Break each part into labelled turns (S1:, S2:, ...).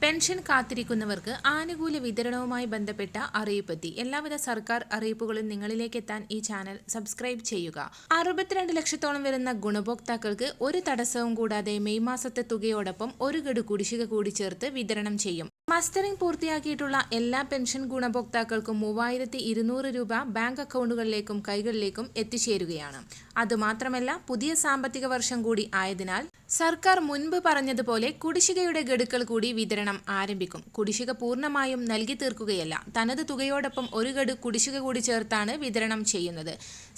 S1: Pension കാത്തിരിക്കുന്നവർക്ക് ആനുകൂല്യ വിതരണവുമായി ബന്ധപ്പെട്ട അറിയിപ്പെത്തി. എല്ലാവിധ സർക്കാർ അറിയിപ്പുകളും നിങ്ങളിലേക്ക് എത്താൻ ഈ ചാനൽ സബ്സ്ക്രൈബ് ചെയ്യുക. 62 ലക്ഷത്തോളം വരുന്ന ഗുണഭോക്താക്കൾക്ക് ഒരു തടസ്സവും കൂടാതെ മെയ് മാസത്തെ തുകയോടൊപ്പം ഒരു ഗഡു കുടിശ്ശിക കൂടി ചേർത്ത് വിതരണം ചെയ്യും. മസ്റ്ററിംഗ് പൂർത്തിയാക്കിയിട്ടുള്ള എല്ലാ പെൻഷൻ ഗുണഭോക്താക്കൾക്കും 3200 രൂപ ബാങ്ക് അക്കൗണ്ടുകളിലേക്കും കൈകളിലേക്കും എത്തിച്ചേരുകയാണ്. അതുമാത്രമല്ല, പുതിയ സാമ്പത്തിക വർഷം കൂടി ആയതിനാൽ സർക്കാർ മുൻപ് പറഞ്ഞതുപോലെ കുടിശ്ശികയുടെ ഗഡുക്കൾ കൂടി വിതരണം ആരംഭിക്കും. കുടിശ്ശിക പൂർണ്ണമായും നൽകി തീർക്കുകയല്ല, തനത് തുകയോടൊപ്പം ഒരു ഗഡു കുടിശ്ശിക കൂടി ചേർത്താണ് വിതരണം ചെയ്യുന്നത്.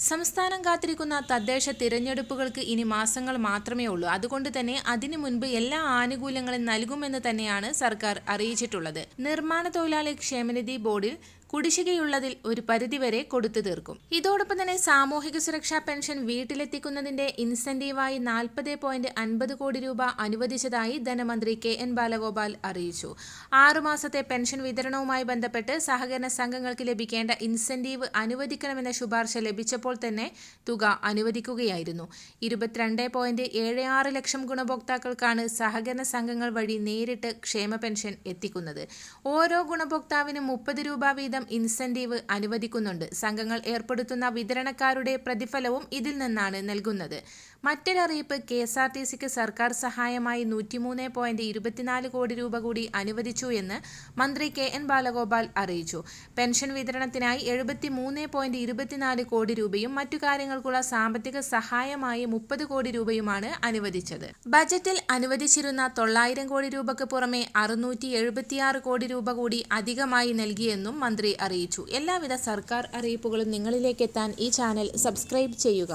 S1: സംസ്ഥാനം കാത്തിരിക്കുന്ന തദ്ദേശ തിരഞ്ഞെടുപ്പുകൾക്ക് ഇനി മാസങ്ങൾ മാത്രമേ ഉള്ളൂ. അതുകൊണ്ട് തന്നെ അതിനു മുൻപ് എല്ലാ ആനുകൂല്യങ്ങളും നൽകുമെന്ന് തന്നെയാണ് സർക്കാർ അറിയിച്ചിട്ടുള്ളത്. നിർമ്മാണ തൊഴിലാളി ക്ഷേമനിധി ബോർഡിൽ കുടിശ്ശികയുള്ളതിൽ ഒരു പരിധിവരെ കൊടുത്തു തീർക്കും. ഇതോടൊപ്പം തന്നെ സാമൂഹിക സുരക്ഷാ പെൻഷൻ വീട്ടിലെത്തിക്കുന്നതിന്റെ ഇൻസെന്റീവായി 40.50 കോടി രൂപ അനുവദിച്ചതായി ധനമന്ത്രി KN ബാലഗോപാൽ അറിയിച്ചു. 6 മാസത്തെ പെൻഷൻ വിതരണവുമായി ബന്ധപ്പെട്ട് സഹകരണ സംഘങ്ങൾക്ക് ലഭിക്കേണ്ട ഇൻസെന്റീവ് അനുവദിക്കണമെന്ന ശുപാർശ ലഭിച്ചപ്പോൾ തന്നെ തുക അനുവദിക്കുകയായിരുന്നു. 22.76 ലക്ഷം ഗുണഭോക്താക്കൾക്കാണ് സഹകരണ സംഘങ്ങൾ വഴി നേരിട്ട് ക്ഷേമ പെൻഷൻ എത്തിക്കുന്നത്. ഓരോ ഗുണഭോക്താവിനും 30 രൂപ വീതം ഇൻസെന്റീവ് അനുവദിക്കുന്നുണ്ട്. സംഘങ്ങൾ ഏർപ്പെടുത്തുന്ന വിതരണക്കാരുടെ പ്രതിഫലവും ഇതിൽ നിന്നാണ് നൽകുന്നത്. മറ്റൊരറിയിപ്പ്, KSRTCക്ക് സർക്കാർ സഹായമായി 103.24 കോടി രൂപ കൂടി അനുവദിച്ചു എന്ന് മന്ത്രി KN ബാലഗോപാൽ അറിയിച്ചു. പെൻഷൻ വിതരണത്തിനായി 73.24 കോടി രൂപയും മറ്റു കാര്യങ്ങൾക്കുള്ള സാമ്പത്തിക സഹായമായി 30 കോടി രൂപയുമാണ് അനുവദിച്ചത്. ബജറ്റിൽ അനുവദിച്ചിരുന്ന 900 കോടി രൂപയ്ക്ക് പുറമെ 676 കോടി രൂപ കൂടി അധികമായി നൽകിയെന്നും മന്ത്രി അറിയിച്ചു. എല്ലാവിധ സർക്കാർ അറിയിപ്പുകളും നിങ്ങളിലേക്ക് എത്താൻ ഈ ചാനൽ സബ്സ്ക്രൈബ് ചെയ്യുക.